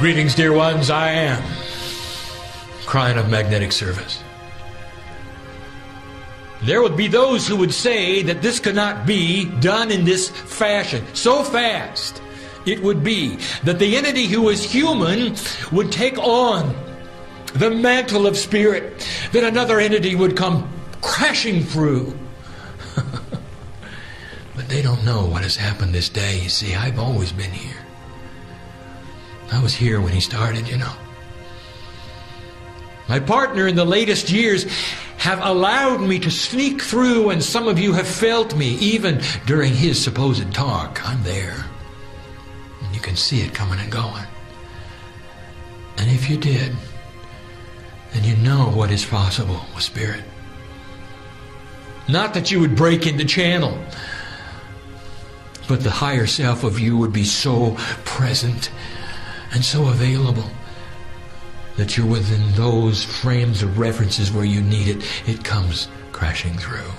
Greetings, dear ones. I am KRYON of Magnetic Service. There would be those who would say that this could not be done in this fashion, so fast. It would be that the entity who is human would take on the mantle of spirit, that another entity would come crashing through. But they don't know what has happened this day. You see, I've always been here. I was here when he started, you know. My partner in the latest years have allowed me to sneak through, and some of you have felt me even during his supposed talk. I'm there. And you can see it coming and going. And if you did, then you know what is possible with spirit. Not that you would break into channel, but the higher self of you would be so present and so available that you're within those frames of references where you need it. It comes crashing through.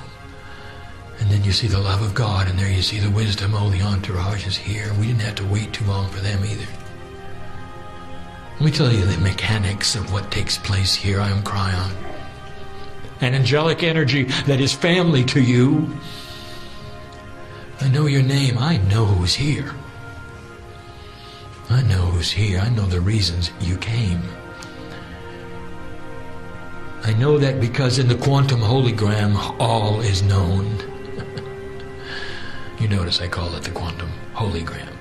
And then you see the love of God, and there you see the wisdom. Oh, the entourage is here. We didn't have to wait too long for them either. Let me tell you the mechanics of what takes place here. I am KRYON. An angelic energy that is family to you. I know your name. I know who's here. I know who's here. I know the reasons you came. I know that because in the quantum hologram, all is known. You notice I call it the quantum hologram.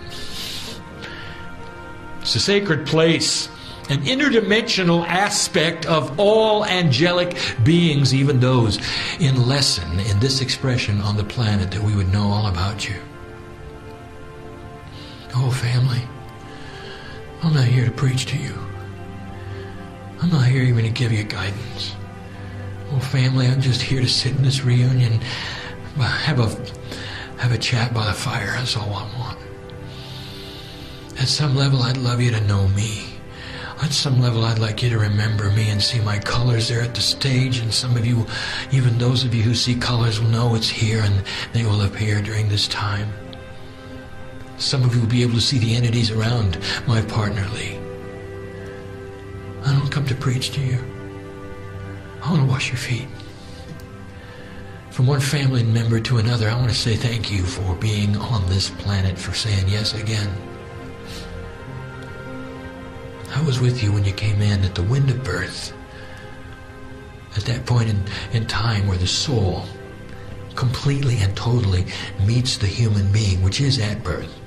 It's a sacred place, an interdimensional aspect of all angelic beings, even those in lesson in this expression on the planet, that we would know all about you. Oh, family. I'm not here to preach to you. I'm not here even to give you guidance. Oh, family, I'm just here to sit in this reunion, have a chat by the fire. That's all I want. At some level, I'd love you to know me. At some level, I'd like you to remember me and see my colors there at the stage. And some of you, even those of you who see colors, will know it's here, and they will appear during this time. Some of you will be able to see the entities around my partner Lee. I don't come to preach to you. I want to wash your feet. From one family member to another, I want to say thank you for being on this planet, for saying yes again. I was with you when you came in at the wind of birth. At that point in time where the soul completely and totally meets the human being, which is at birth.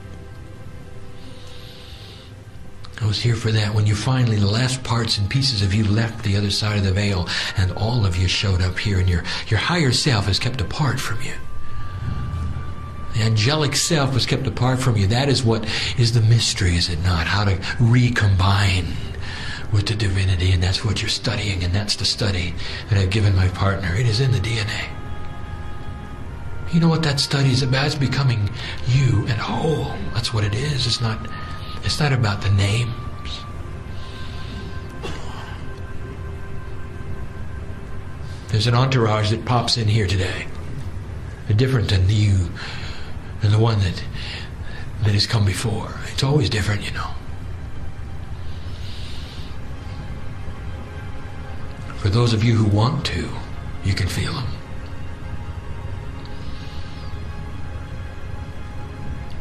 I was here for that when you finally, the last parts and pieces of you left the other side of the veil, and all of you showed up here, and your higher self is kept apart from you. The angelic self was kept apart from you. That is what is the mystery, is it not? How to recombine with the divinity, and that's what you're studying, and that's the study that I've given my partner. It is in the DNA. You know what that study is about? It's becoming you and whole. That's what it is. It's not about the names. There's an entourage that pops in here today. They're different than you, than the one that has come before. It's always different, you know. For those of you who want to, you can feel them.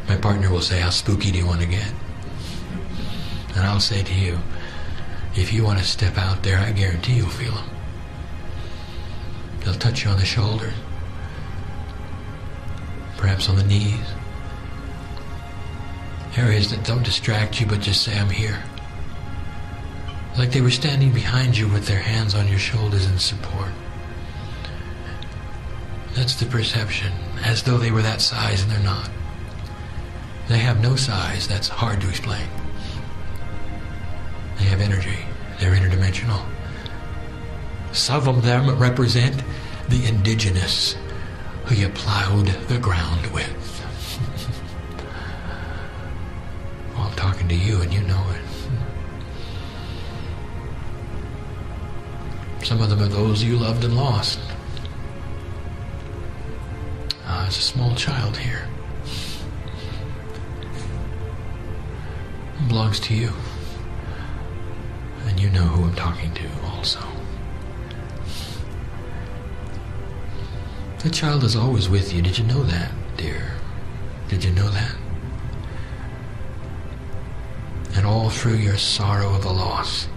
My partner will say, how spooky do you want to get? And I'll say to you, if you want to step out there, I guarantee you'll feel them. They'll touch you on the shoulders, perhaps on the knees. Areas that don't distract you, but just say, I'm here. Like they were standing behind you with their hands on your shoulders in support. That's the perception, as though they were that size, and they're not. They have no size. That's hard to explain. They have energy. They're interdimensional. Some of them represent the indigenous who you plowed the ground with. Well, I'm talking to you and you know it. Some of them are those you loved and lost. There's a small child here. It belongs to you. You know who I'm talking to also. The child is always with you. Did you know that, dear? Did you know that? And all through your sorrow of the loss,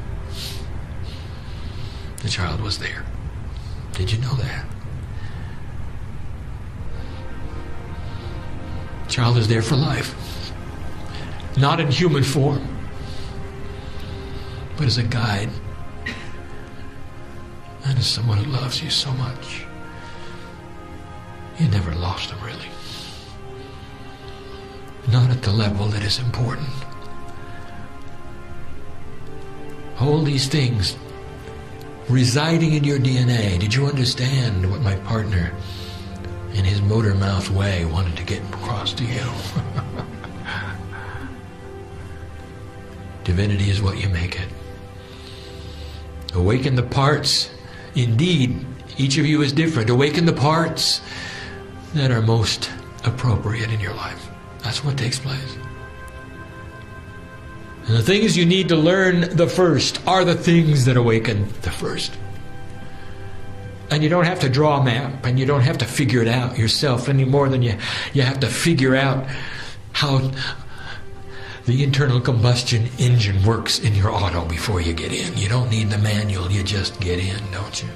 the child was there. Did you know that? The child is there for life. Not in human form, but as a guide. And as someone who loves you so much. You never lost him, really. Not at the level that is important. All these things residing in your DNA. Did you understand what my partner, in his motor mouth way, wanted to get across to you? Divinity is what you make it. Awaken the parts. Indeed, each of you is different. Awaken the parts that are most appropriate in your life. That's what takes place. And the things you need to learn the first are the things that awaken the first. And you don't have to draw a map, and you don't have to figure it out yourself any more than you have to figure out how the internal combustion engine works in your auto before you get in. You don't need the manual, you just get in, don't you?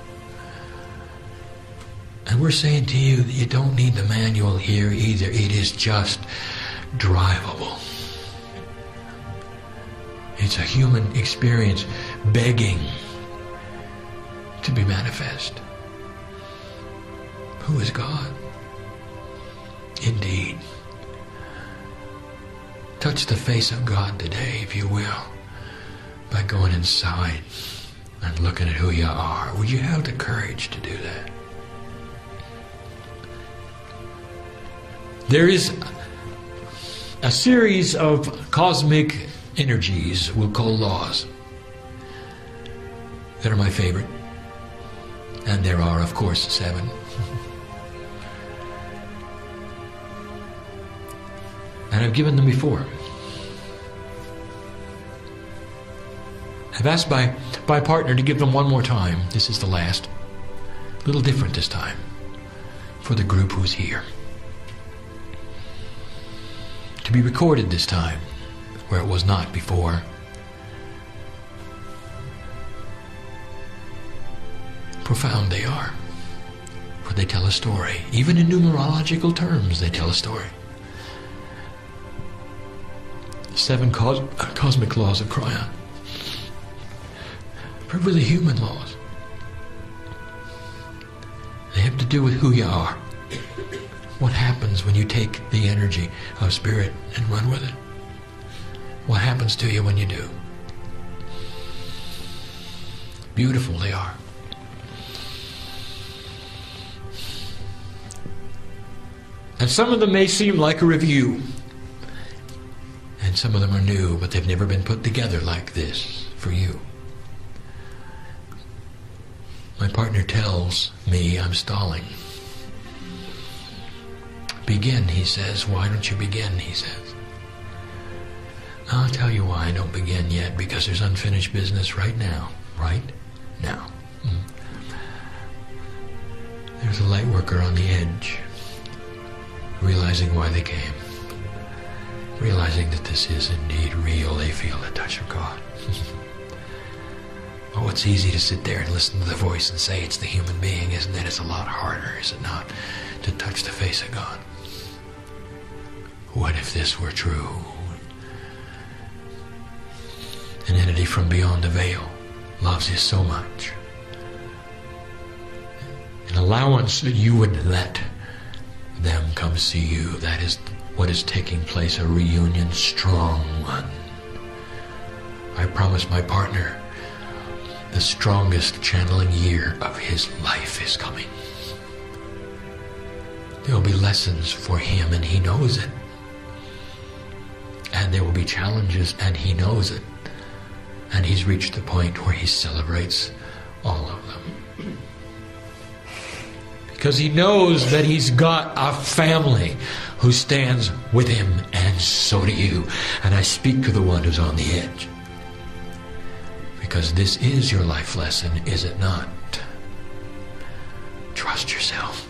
And we're saying to you that you don't need the manual here either. It is just drivable. It's a human experience begging to be manifest. Who is God? Indeed. Touch the face of God today, if you will, by going inside and looking at who you are. Would you have the courage to do that? There is a series of cosmic energies we'll call laws that are my favorite. And there are, of course, 7. And I've given them before. I've asked my partner to give them one more time. This is the last. A little different this time for the group who's here. To be recorded this time, where it was not before. Profound they are, for they tell a story. Even in numerological terms, they tell a story. 7 cosmic laws of KRYON. But really human laws. They have to do with who you are. What happens when you take the energy of spirit and run with it? What happens to you when you do? Beautiful they are. And some of them may seem like a review. And some of them are new, but they've never been put together like this for you. My partner tells me I'm stalling. Begin, he says. Why don't you begin, he says. I'll tell you why I don't begin yet, because there's unfinished business right now. Right now. There's a light worker on the edge, realizing why they came. Realizing that this is indeed real. They feel the touch of God. Oh, it's easy to sit there and listen to the voice and say it's the human being, isn't it? It's a lot harder, is it not, to touch the face of God? What if this were true? An entity from beyond the veil loves you so much. An allowance that you would let them come see you. That is what is taking place, a reunion, strong one. I promise my partner the strongest channeling year of his life is coming. There will be lessons for him, and he knows it. And there will be challenges, and he knows it. And he's reached the point where he celebrates all of them. Because he knows that he's got a family who stands with him, and so do you. And I speak to the one who's on the edge. Because this is your life lesson, is it not? Trust yourself.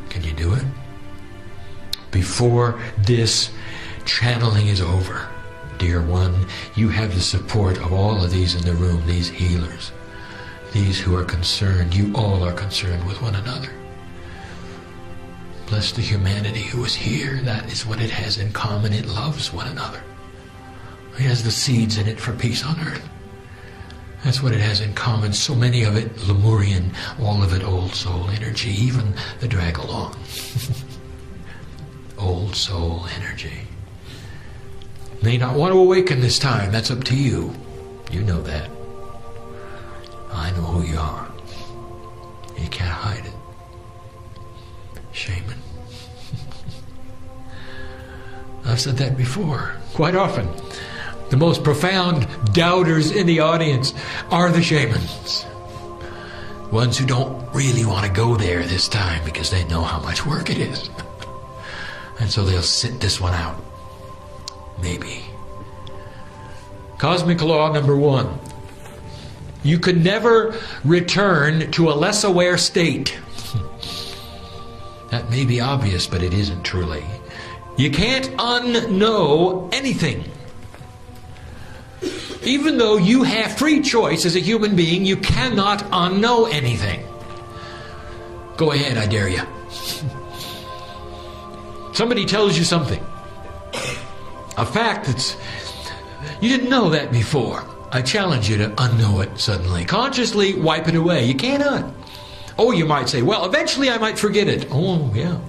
Can you do it? Before this channeling is over, dear one, you have the support of all of these in the room, these healers, these who are concerned. You all are concerned with one another. Bless the humanity who is here. That is what it has in common. It loves one another. It has the seeds in it for peace on earth. That's what it has in common. So many of it Lemurian, all of it old soul energy, even the drag along. Old soul energy. May not want to awaken this time. That's up to you. You know that. I know who you are. You can't hide it. Shaman. I've said that before, quite often. The most profound doubters in the audience are the shamans. Ones who don't really want to go there this time because they know how much work it is. And so they'll sit this one out. Maybe. Cosmic law number 1. You can never return to a less aware state. That may be obvious, but it isn't truly. You can't unknow anything. Even though you have free choice as a human being, you cannot unknow anything. Go ahead, I dare you. Somebody tells you something. A fact that's... You didn't know that before. I challenge you to unknow it suddenly. Consciously wipe it away. You cannot. Oh, you might say, well, eventually I might forget it. Oh, yeah.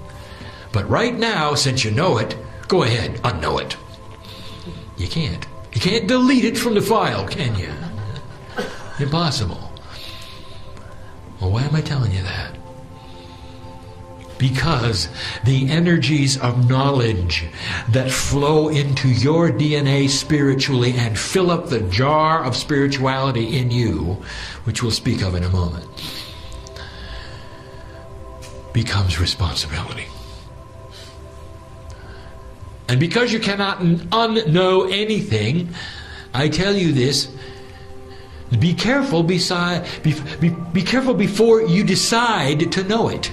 But right now, since you know it, go ahead, unknow it. You can't. You can't delete it from the file, can you? Impossible. Well, why am I telling you that? Because the energies of knowledge that flow into your DNA spiritually and fill up the jar of spirituality in you, which we'll speak of in a moment, becomes responsibility. And because you cannot unknow anything, I tell you this, be careful be careful before you decide to know it.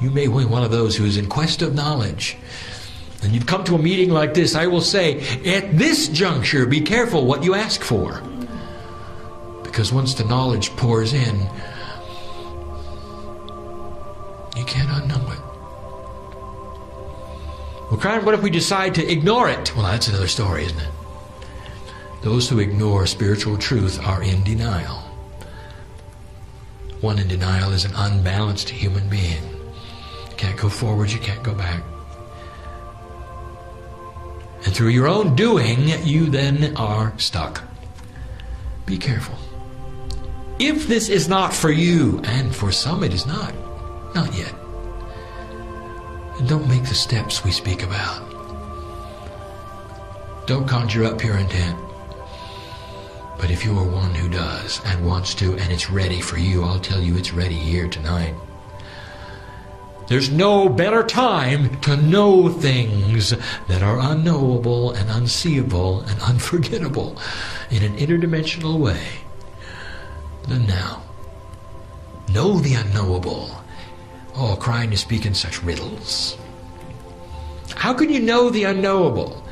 You may be one of those who is in quest of knowledge. And you've come to a meeting like this, I will say, at this juncture, be careful what you ask for. Because once the knowledge pours in, you can't unknow it. Well, Kryon, what if we decide to ignore it? Well, that's another story, isn't it? Those who ignore spiritual truth are in denial. One in denial is an unbalanced human being. You can't go forward, you can't go back. And through your own doing, you then are stuck. Be careful. If this is not for you, and for some it is not yet, and don't make the steps we speak about. Don't conjure up pure intent. But if you are one who does and wants to, and it's ready for you, I'll tell you it's ready here tonight. There's no better time to know things that are unknowable and unseeable and unforgettable in an interdimensional way than now. Know the unknowable. Oh, Kryon, you speak in such riddles. How can you know the unknowable?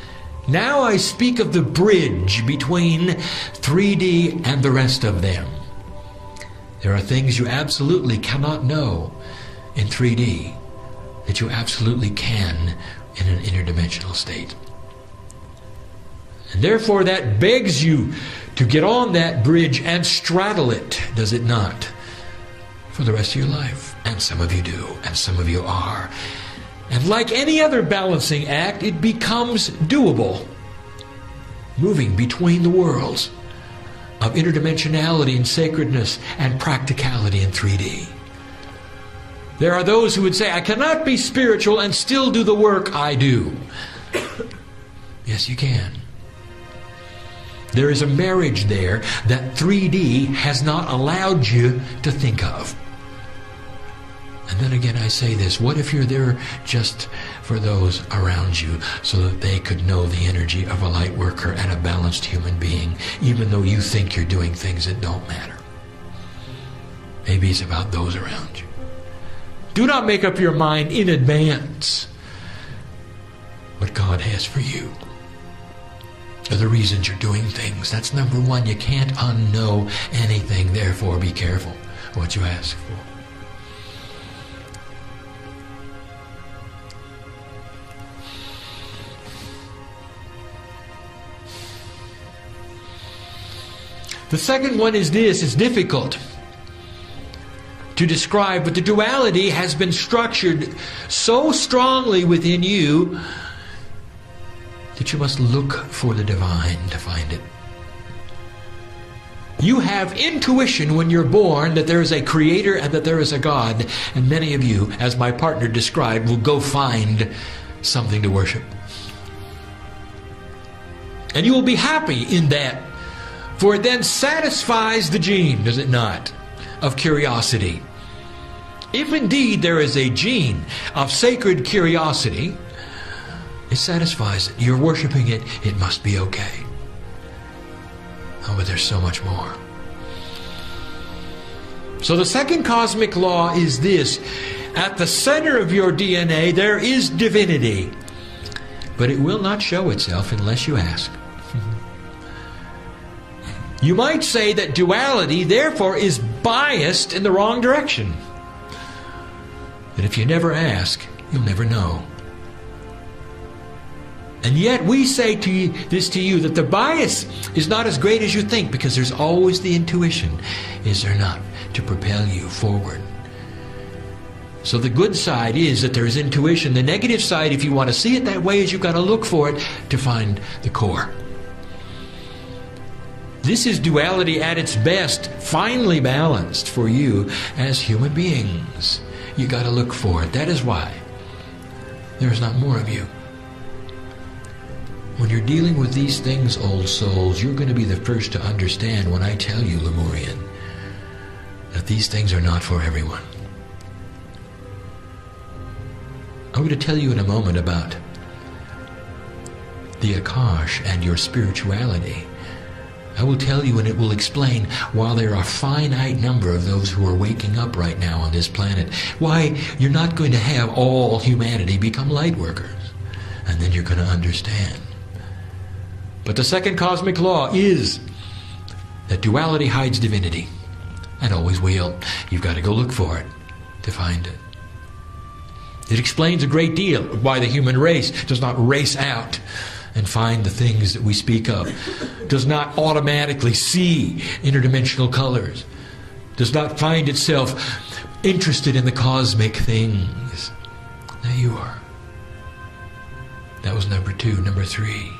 Now I speak of the bridge between 3D and the rest of them. There are things you absolutely cannot know in 3D that you absolutely can in an interdimensional state. And therefore that begs you to get on that bridge and straddle it, does it not? For the rest of your life. And some of you do, and some of you are. And like any other balancing act, it becomes doable. Moving between the worlds of interdimensionality and sacredness and practicality in 3D. There are those who would say, I cannot be spiritual and still do the work I do. Yes, you can. There is a marriage there that 3D has not allowed you to think of. And then again I say this, what if you're there just for those around you so that they could know the energy of a light worker and a balanced human being, even though you think you're doing things that don't matter? Maybe it's about those around you. Do not make up your mind in advance what God has for you, or the reasons you're doing things. That's number one. You can't unknow anything, therefore be careful what you ask for. The second one is this. It's difficult to describe, but the duality has been structured so strongly within you that you must look for the divine to find it. You have intuition when you're born that there is a creator and that there is a God, and many of you, as my partner described, will go find something to worship. And you will be happy in that, for it then satisfies the gene, does it not, of curiosity. If indeed there is a gene of sacred curiosity, it satisfies it. You're worshiping it, it must be okay. Oh, but there's so much more. So the second cosmic law is this. At the center of your DNA there is divinity, but it will not show itself unless you ask. You might say that duality, therefore, is biased in the wrong direction. That if you never ask, you'll never know. And yet we say this to you, that the bias is not as great as you think, because there's always the intuition, is there not, to propel you forward. So the good side is that there is intuition. The negative side, if you want to see it that way, is you've got to look for it to find the core. This is duality at its best, finely balanced for you as human beings. You got to look for it. That is why there's not more of you. When you're dealing with these things, old souls, you're going to be the first to understand when I tell you, Lemurian, that these things are not for everyone. I'm going to tell you in a moment about the Akash and your spirituality. I will tell you, and it will explain, while there are a finite number of those who are waking up right now on this planet, why you're not going to have all humanity become light workers. And then you're going to understand. But the second cosmic law is that duality hides divinity, and always will. You've got to go look for it to find it. It explains a great deal of why the human race does not race out and find the things that we speak of, does not automatically see interdimensional colors, does not find itself interested in the cosmic things. Now you are. That was number 2. Number 3.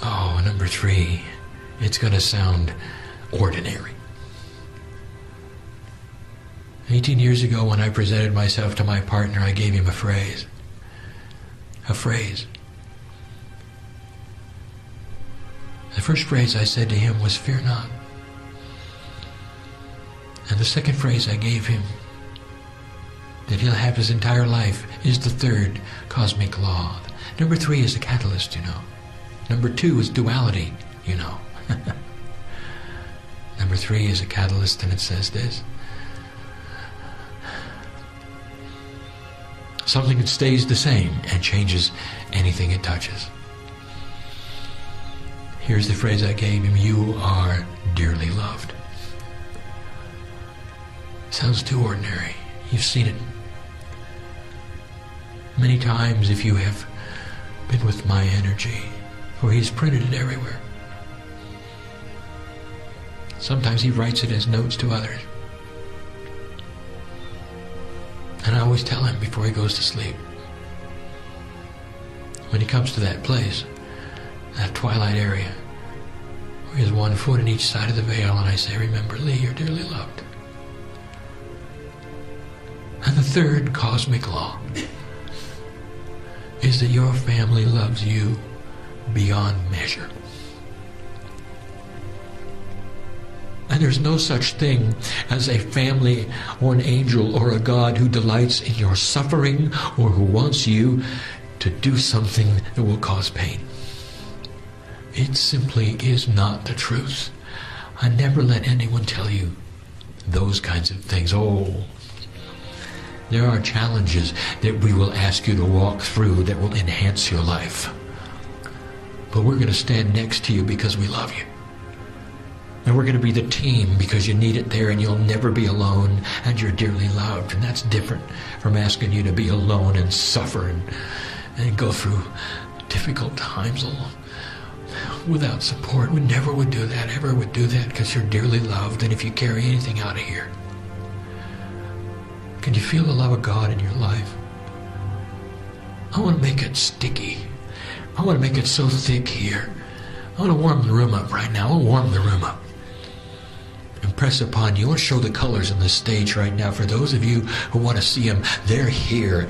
Oh, number 3. It's going to sound ordinary. 18 years ago, when I presented myself to my partner, I gave him a phrase. A phrase. The first phrase I said to him was, "Fear not." And the second phrase I gave him, that he'll have his entire life, is the third cosmic law. Number 3 is a catalyst, you know. Number 2 is duality, you know. Number 3 is a catalyst, and it says this. Something that stays the same and changes anything it touches. Here's the phrase I gave him: you are dearly loved. Sounds too ordinary. You've seen it many times if you have been with my energy, for he's printed it everywhere. Sometimes he writes it as notes to others. And I always tell him before he goes to sleep, when he comes to that place, that twilight area, where he has one foot in each side of the veil, and I say, "Remember, Lee, you're dearly loved." And the third cosmic law is that your family loves you beyond measure. And there's no such thing as a family or an angel or a God who delights in your suffering or who wants you to do something that will cause pain. It simply is not the truth. I never let anyone tell you those kinds of things. Oh, there are challenges that we will ask you to walk through that will enhance your life. But we're going to stand next to you because we love you. And we're going to be the team because you need it there, and you'll never be alone, and you're dearly loved. And that's different from asking you to be alone and suffer and go through difficult times without support. We never would do that, ever would do that, because you're dearly loved. And if you carry anything out of here, can you feel the love of God in your life? I want to make it sticky. I want to make it so thick here. I want to warm the room up right now. I want to warm the room up. Impress upon you. I want to show the colors on the stage right now. For those of you who want to see them, they're here.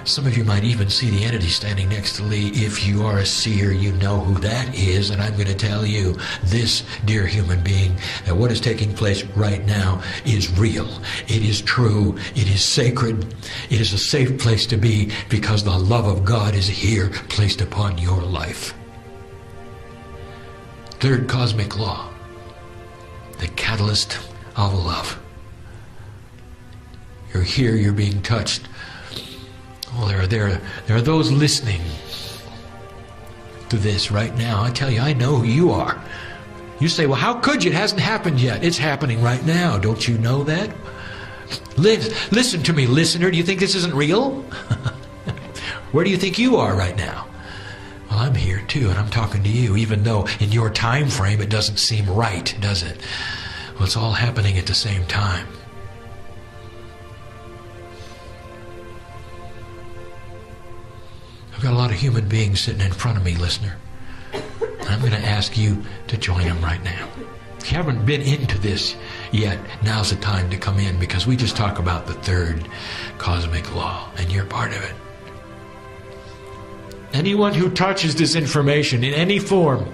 Some of you might even see the entity standing next to Lee. If you are a seer, you know who that is. And I'm going to tell you, this, dear human being, that what is taking place right now is real. It is true. It is sacred. It is a safe place to be because the love of God is here placed upon your life. Third cosmic law, the catalyst of love. You're here, you're being touched. Oh, there are those listening to this right now. I tell you, I know who you are. You say, well, how could you? It hasn't happened yet. It's happening right now. Don't you know that? Listen to me, listener. Do you think this isn't real? Where do you think you are right now? Well, I'm here too, and I'm talking to you, even though in your time frame it doesn't seem right, does it? Well, it's all happening at the same time. I've got a lot of human beings sitting in front of me, listener. And I'm going to ask you to join them right now. If you haven't been into this yet, now's the time to come in, because we just talk about the third cosmic law, and you're part of it. Anyone who touches this information in any form,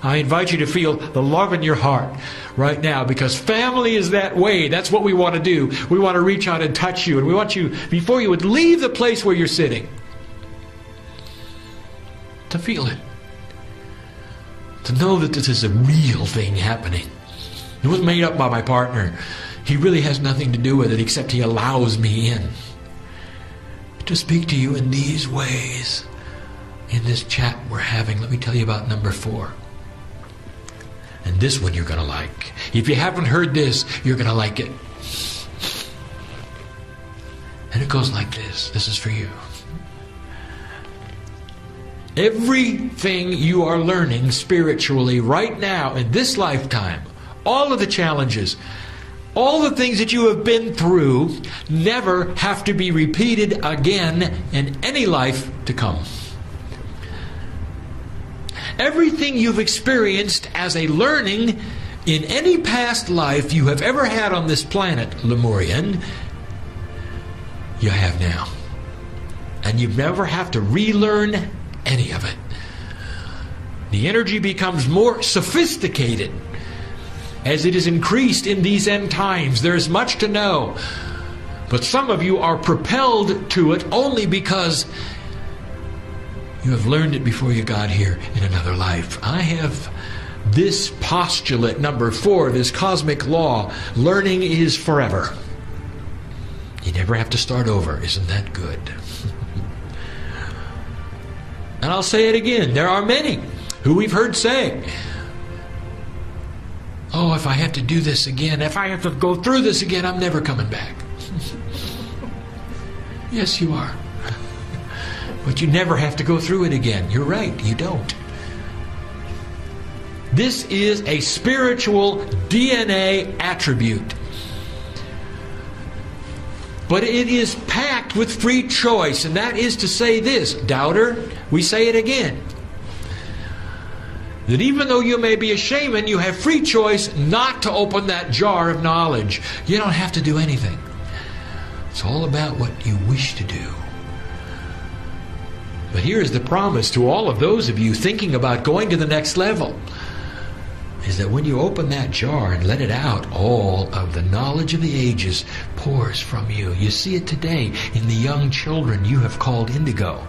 I invite you to feel the love in your heart right now, because family is that way. That's what we want to do. We want to reach out and touch you, and we want you, before you would leave the place where you're sitting, to feel it. To know that this is a real thing happening. It wasn't made up by my partner. He really has nothing to do with it except he allows me in. To speak to you in these ways. In this chat we're having, let me tell you about number 4. And this one you're going to like. If you haven't heard this, you're going to like it. And it goes like this. This is for you. Everything you are learning spiritually right now in this lifetime, all of the challenges, all the things that you have been through, never have to be repeated again in any life to come. Everything you've experienced as a learning in any past life you have ever had on this planet, Lemurian, you have now. And you never have to relearn any of it. The energy becomes more sophisticated as it is increased in these end times. There is much to know. But some of you are propelled to it only because you have learned it before you got here in another life. I have this postulate, number 4, this cosmic law. Learning is forever. You never have to start over. Isn't that good? And I'll say it again. There are many who we've heard say, oh, if I have to do this again, if I have to go through this again, I'm never coming back. Yes, you are. But you never have to go through it again. You're right, you don't. This is a spiritual DNA attribute. But it is packed with free choice, and that is to say this, doubter, we say it again, that even though you may be a shaman, you have free choice not to open that jar of knowledge. You don't have to do anything. It's all about what you wish to do. But here is the promise to all of those of you thinking about going to the next level. is that when you open that jar and let it out, all of the knowledge of the ages pours from you. You see it today in the young children you have called indigo.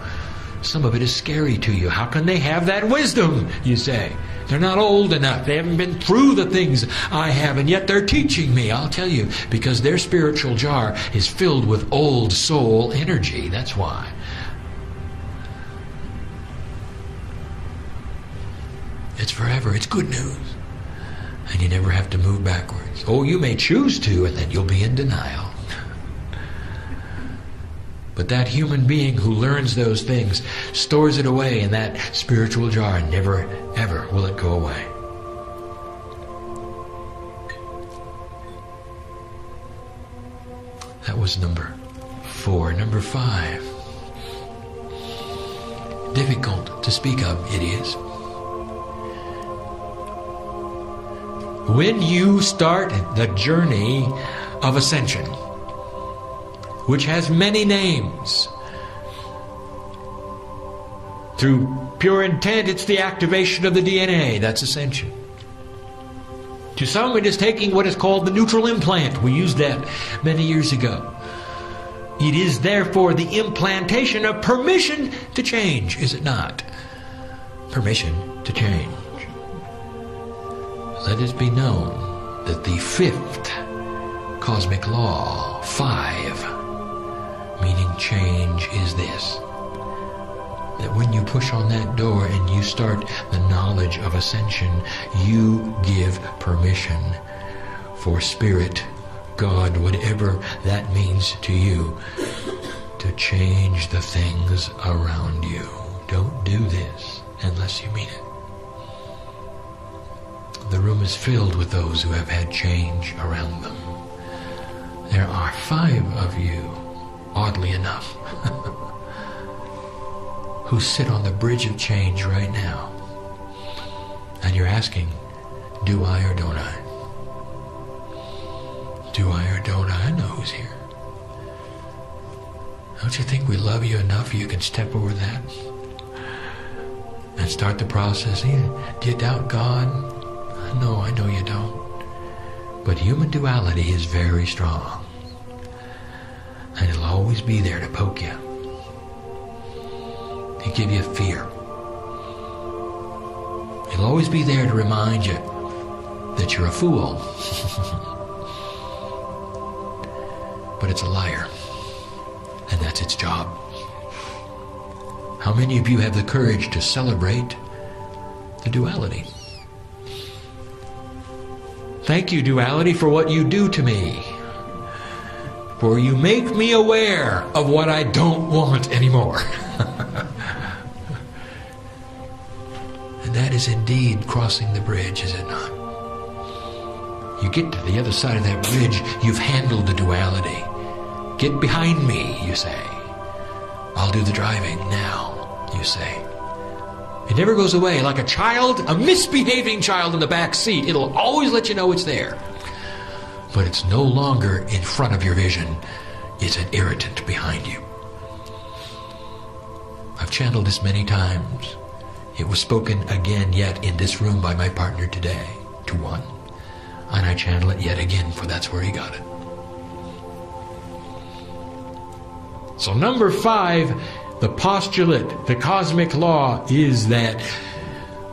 Some of it is scary to you. How can they have that wisdom, you say? They're not old enough. They haven't been through the things I have, and yet they're teaching me. I'll tell you, because their spiritual jar is filled with old soul energy. That's why. It's forever. It's good news. And you never have to move backwards. Oh, you may choose to, and then you'll be in denial. But that human being who learns those things stores it away in that spiritual jar, and never, ever will it go away. That was number 4. Number 5. Difficult to speak of, it is. When you start the journey of ascension, which has many names, through pure intent, it's the activation of the DNA. That's ascension. To some, it is taking what is called the neutral implant. We used that many years ago. It is therefore the implantation of permission to change, is it not? Permission to change. Let it be known that the 5th cosmic law, 5, meaning change, is this: that when you push on that door and you start the knowledge of ascension, you give permission for Spirit, God, whatever that means to you, to change the things around you. Don't do this unless you mean it. The room is filled with those who have had change around them. There are 5 of you, oddly enough, who sit on the bridge of change right now. And you're asking, do I or don't I? Do I or don't I? I know who's here. Don't you think we love you enough you can step over that and start the process? Do you doubt God? No, I know you don't. But human duality is very strong. And it'll always be there to poke you. To give you fear. It'll always be there to remind you that you're a fool. But it's a liar. And that's its job. How many of you have the courage to celebrate the duality? Thank you, duality, for what you do to me. For you make me aware of what I don't want anymore. And that is indeed crossing the bridge, is it not? You get to the other side of that bridge, you've handled the duality. Get behind me, you say. I'll do the driving now, you say. It never goes away. Like a child, a misbehaving child in the back seat, it'll always let you know it's there. But it's no longer in front of your vision. It's an irritant behind you. I've channeled this many times. It was spoken again yet in this room by my partner today, to one. And I channel it yet again, for that's where he got it. So number 5, the postulate, the cosmic law, is that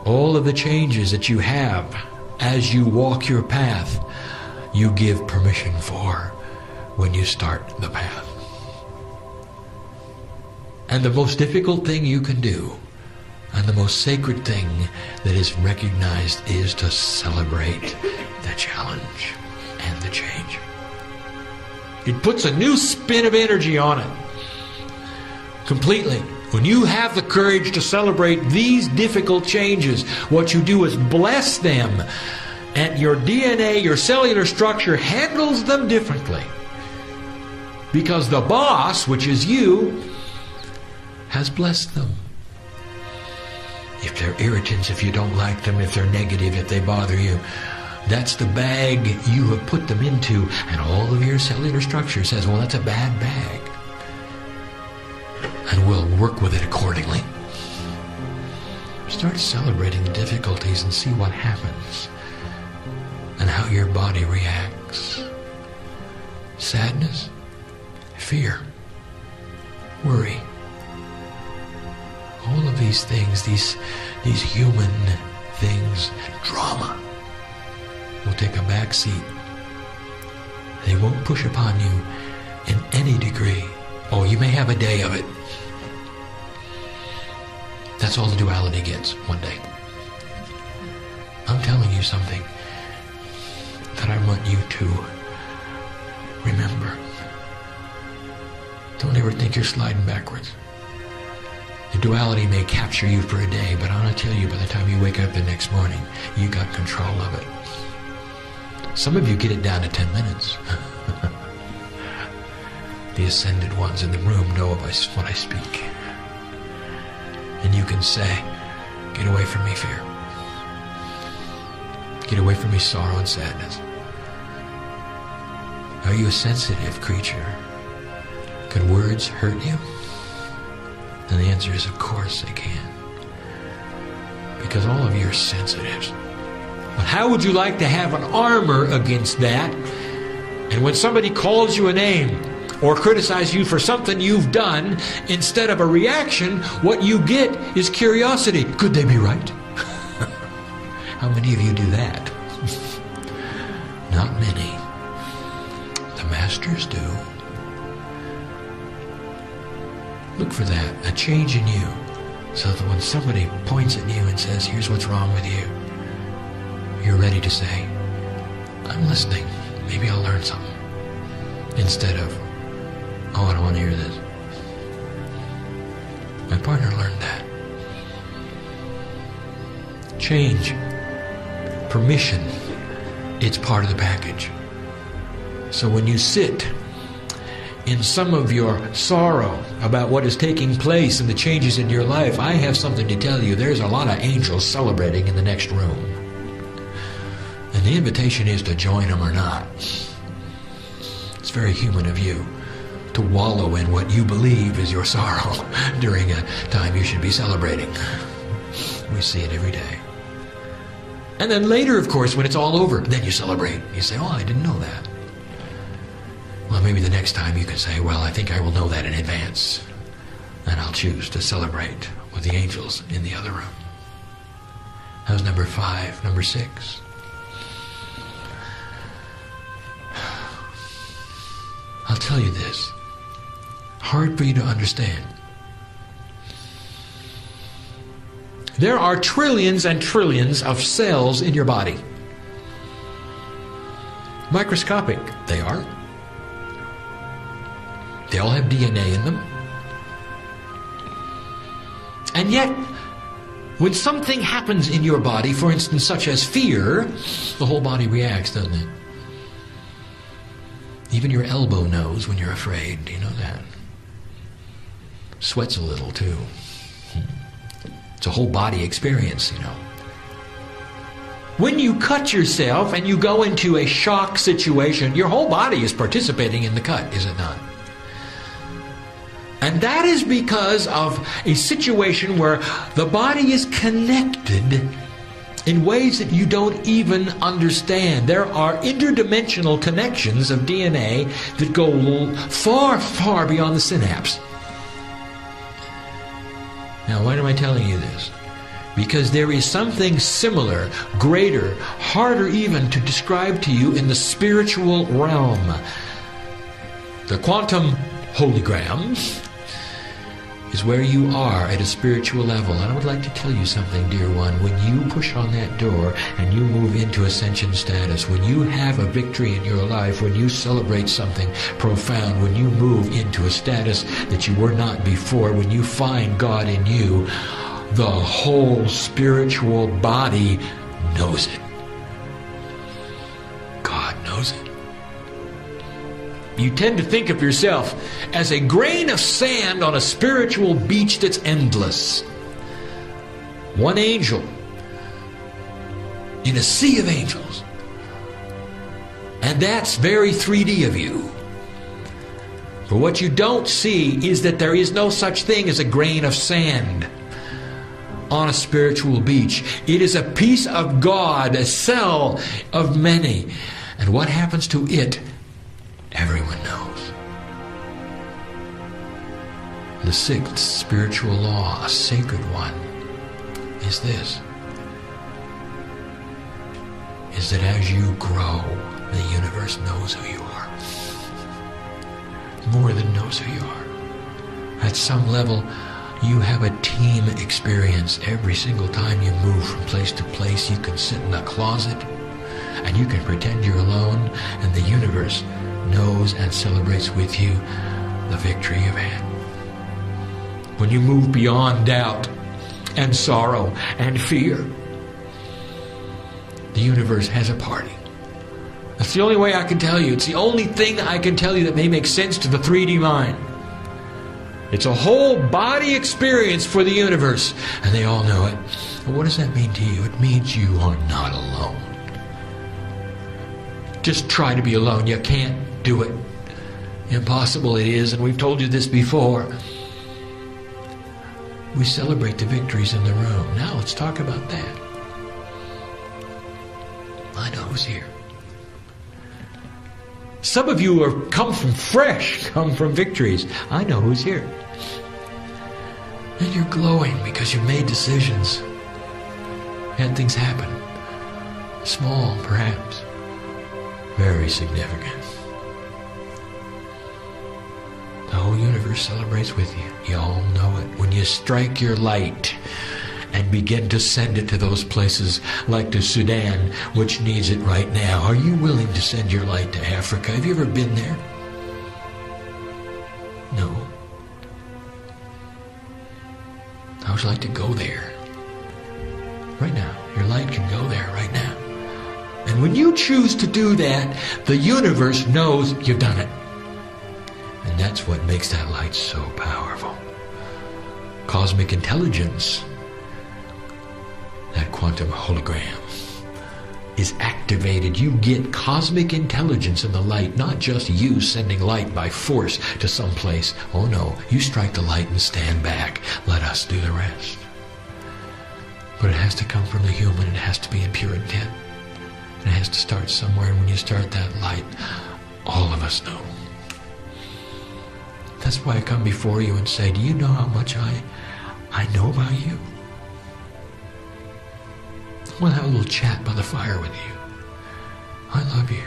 all of the changes that you have as you walk your path, you give permission for when you start the path. And the most difficult thing you can do, and the most sacred thing that is recognized, is to celebrate the challenge and the change. It puts a new spin of energy on it. Completely. When you have the courage to celebrate these difficult changes, what you do is bless them, and your DNA, your cellular structure, handles them differently. Because the boss, which is you, has blessed them. If they're irritants, if you don't like them, if they're negative, if they bother you, that's the bag you have put them into, and all of your cellular structure says, well, that's a bad bag. And we'll work with it accordingly. Start celebrating the difficulties and see what happens how your body reacts. Sadness, fear, worry. All of these things, these human things, drama, will take a back seat. They won't push upon you in any degree. Oh, you may have a day of it. That's all the duality gets, one day. I'm telling you something that I want you to remember. Don't ever think you're sliding backwards. The duality may capture you for a day, but I want to tell you, by the time you wake up the next morning, you got control of it. Some of you get it down to 10 minutes. The ascended ones in the room know what I speak. And you can say, get away from me, fear. Get away from me, sorrow and sadness. Are you a sensitive creature? Can words hurt you? And the answer is, of course they can. Because all of you are sensitives. But how would you like to have an armor against that? And when somebody calls you a name or criticizes you for something you've done, instead of a reaction, what you get is curiosity. Could they be right? How many of you do that? Not many. The masters do. Look for that, a change in you, so that when somebody points at you and says, here's what's wrong with you, you're ready to say, I'm listening, maybe I'll learn something. Instead of, oh, I don't want to hear this. My partner learned that. Change, permission, it's part of the package. So when you sit in some of your sorrow about what is taking place and the changes in your life, I have something to tell you. There's a lot of angels celebrating in the next room. And the invitation is to join them or not. It's very human of you to wallow in what you believe is your sorrow during a time you should be celebrating. We see it every day. And then later, of course, when it's all over, then you celebrate. You say, oh, I didn't know that. Well, maybe the next time you can say, well, I think I will know that in advance. And I'll choose to celebrate with the angels in the other room. That was number 5. Number 6. I'll tell you this. Hard for you to understand. There are trillions and trillions of cells in your body. Microscopic, they are. They all have DNA in them. And yet, when something happens in your body, for instance, such as fear, the whole body reacts, doesn't it? Even your elbow knows when you're afraid. Do you know that? Sweats a little, too. It's a whole body experience, you know. When you cut yourself and you go into a shock situation, your whole body is participating in the cut, is it not? And that is because of a situation where the body is connected in ways that you don't even understand. There are interdimensional connections of DNA that go far, far beyond the synapse. Now, why am I telling you this? Because there is something similar, greater, harder even to describe to you in the spiritual realm. The quantum hologram is where you are at a spiritual level. And I would like to tell you something, dear one. When you push on that door and you move into ascension status, when you have a victory in your life, when you celebrate something profound, when you move into a status that you were not before, when you find God in you, the whole spiritual body knows it. God knows it. You tend to think of yourself as a grain of sand on a spiritual beach that's endless. One angel in a sea of angels. And that's very 3D of you. But what you don't see is that there is no such thing as a grain of sand. on a spiritual beach. It is a piece of God, a cell of many. And what happens to it, everyone knows. The sixth spiritual law, a sacred one, is this. Is that as you grow, the universe knows who you are. More than knows who you are. At some level, you have a team experience. Every single time you move from place to place, you can sit in a closet and you can pretend you're alone, and the universe knows and celebrates with you the victory you've had. When you move beyond doubt and sorrow and fear, the universe has a party. That's the only way I can tell you. It's the only thing I can tell you that may make sense to the 3D mind. It's a whole body experience for the universe, and they all know it. But what does that mean to you? It means you are not alone. Just try to be alone. You can't do it. Impossible it is, and we've told you this before. We celebrate the victories in the room. Now let's talk about that. I know who's here. Some of you are come from victories. I know who's here. And you're glowing because you've made decisions. Had things happen. Small, perhaps. Very significant. The whole universe celebrates with you. You all know it. When you strike your light and begin to send it to those places like to Sudan, which needs it right now. Are you willing to send your light to Africa? Have you ever been there? No. How would you like to go there? Right now. Your light can go there right now. And when you choose to do that, the universe knows you've done it. And that's what makes that light so powerful. Cosmic intelligence, that quantum hologram, is activated. You get cosmic intelligence in the light, not just you sending light by force to some place. Oh no, you strike the light and stand back. Let us do the rest. But it has to come from the human. It has to be in pure intent. It has to start somewhere, and when you start that light, all of us know. That's why I come before you and say, do you know how much I know about you? I want to have a little chat by the fire with you. I love you.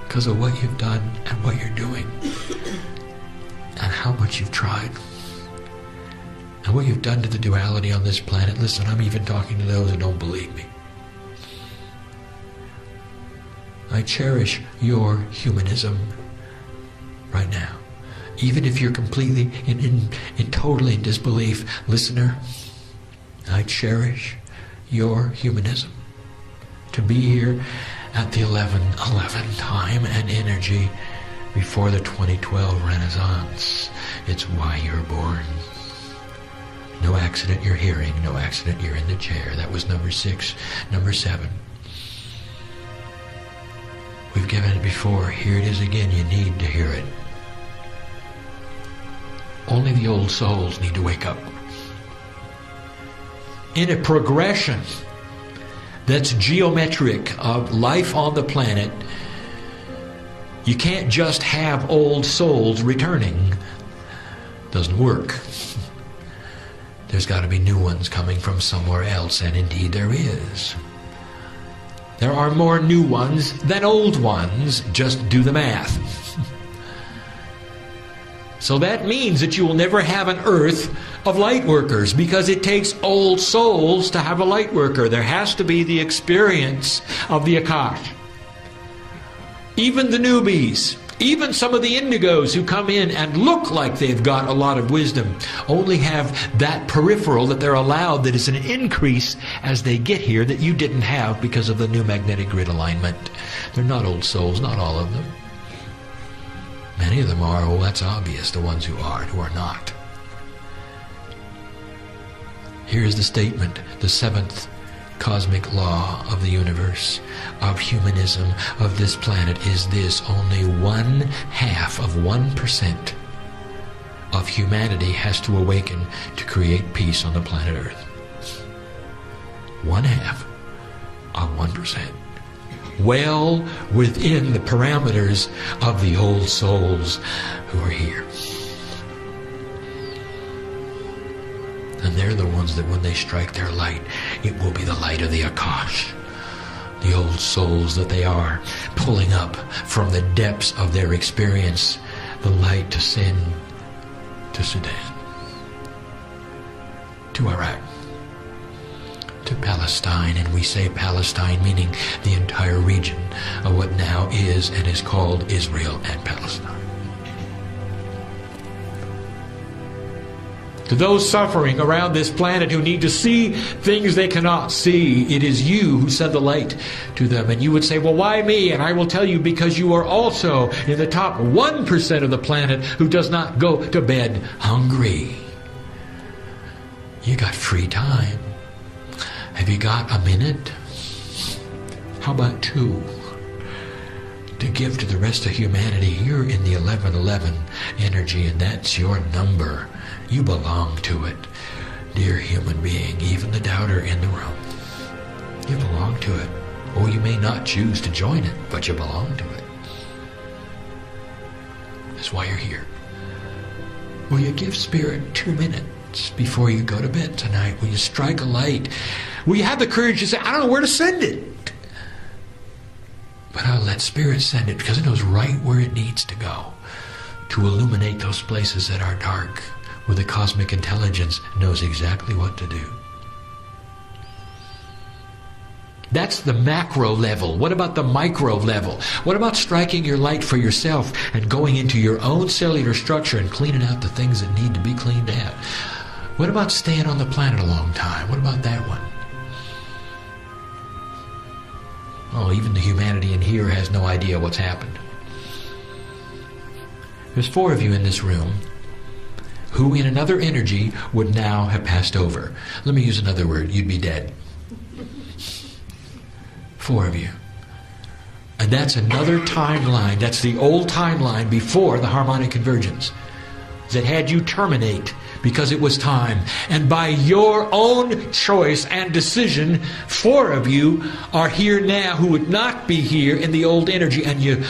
Because of what you've done and what you're doing. And how much you've tried. And what you've done to the duality on this planet. Listen, I'm even talking to those who don't believe me. I cherish your humanism right now. Even if you're completely totally in disbelief, listener, I cherish your humanism. To be here at the 11:11 time and energy before the 2012 Renaissance. It's why you're born. No accident you're hearing, no accident you're in the chair. That was number 6. Number 7. We've given it before. Here it is again. You need to hear it. Only the old souls need to wake up. In a progression that's geometric of life on the planet, you can't just have old souls returning. Doesn't work. There's got to be new ones coming from somewhere else, and indeed there is. There are more new ones than old ones. Just do the math. So that means that you will never have an earth of light workers, because it takes old souls to have a light worker. There has to be the experience of the Akash. Even the newbies, even some of the indigos who come in and look like they've got a lot of wisdom, only have that peripheral that they're allowed, that is an increase as they get here, that you didn't have because of the new magnetic grid alignment. They're not old souls, not all of them. Many of them are, oh, that's obvious, the ones who are and who are not. Here's the statement, the 7th cosmic law of the universe, of humanism, of this planet is this: only 1/2 of 1% of humanity has to awaken to create peace on the planet Earth. 1/2 of 1%. Well within the parameters of the old souls who are here. And they're the ones that when they strike their light, it will be the light of the Akash. The old souls that they are, pulling up from the depths of their experience, the light to sin, to Sudan, to Iraq, to Palestine. And we say Palestine meaning the entire region of what now is and is called Israel and Palestine. To those suffering around this planet who need to see things they cannot see, it is you who send the light to them. And you would say, well, why me? And I will tell you, because you are also in the top 1% of the planet who does not go to bed hungry. You got free time. Have you got a minute? How about 2? To give to the rest of humanity. You're in the 1111 energy, and that's your number. You belong to it, dear human being, even the doubter in the room. You belong to it. Or you may not choose to join it, but you belong to it. That's why you're here. Will you give Spirit 2 minutes before you go to bed tonight? Will you strike a light? Will you have the courage to say, I don't know where to send it, but I'll let Spirit send it because it knows right where it needs to go to illuminate those places that are dark, where the cosmic intelligence knows exactly what to do. That's the macro level. What about the micro level? What about striking your light for yourself and going into your own cellular structure and cleaning out the things that need to be cleaned out? What about staying on the planet a long time? What about that one? Oh, even the humanity in here has no idea what's happened. There's 4 of you in this room who in another energy would now have passed over. Let me use another word. You'd be dead. 4 of you. And that's another timeline. That's the old timeline before the harmonic convergence that had you terminate because it was time. And by your own choice and decision, 4 of you are here now who would not be here in the old energy. And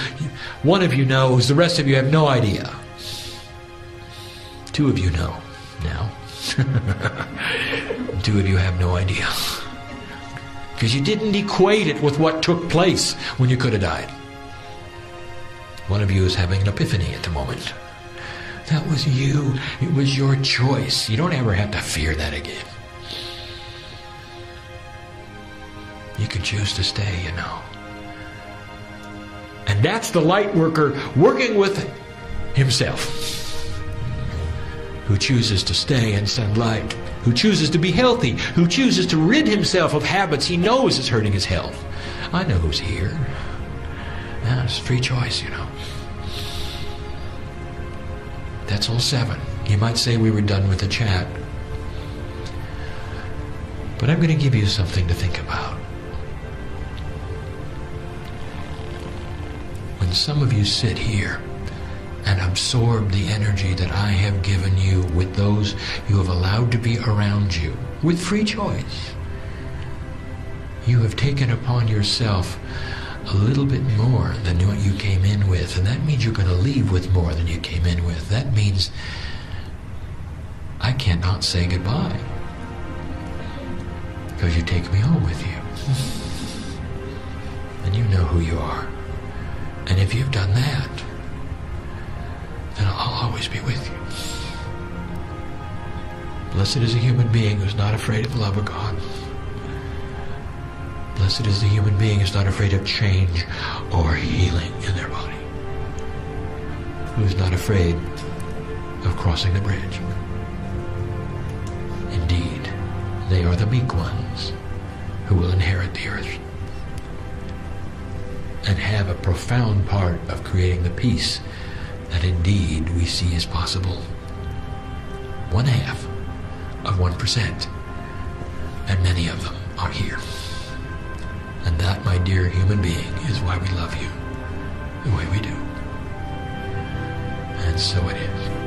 one of you knows, the rest of you have no idea. 2 of you know now. 2 of you have no idea. Because you didn't equate it with what took place when you could have died. One of you is having an epiphany at the moment. That was you. It was your choice. You don't ever have to fear that again. You can choose to stay, you know. And that's the light worker working with himself, who chooses to stay and send light, who chooses to be healthy, who chooses to rid himself of habits he knows is hurting his health. I know who's here. It's free choice, you know. That's all 7. You might say we were done with the chat. But I'm going to give you something to think about. When some of you sit here and absorb the energy that I have given you with those you have allowed to be around you, with free choice, you have taken upon yourself a little bit more than what you came in with, and that means you're going to leave with more than you came in with. That means I cannot say goodbye because you take me home with you. And you know who you are. And if you've done that, then I'll always be with you. Blessed is a human being who's not afraid of the love of God. Blessed is the human being who's not afraid of change or healing in their body. Who's not afraid of crossing the bridge. Indeed, they are the meek ones who will inherit the earth and have a profound part of creating the peace that indeed we see is possible. 1/2 of 1%. And many of them are here. And that, my dear human being, is why we love you the way we do. And so it is.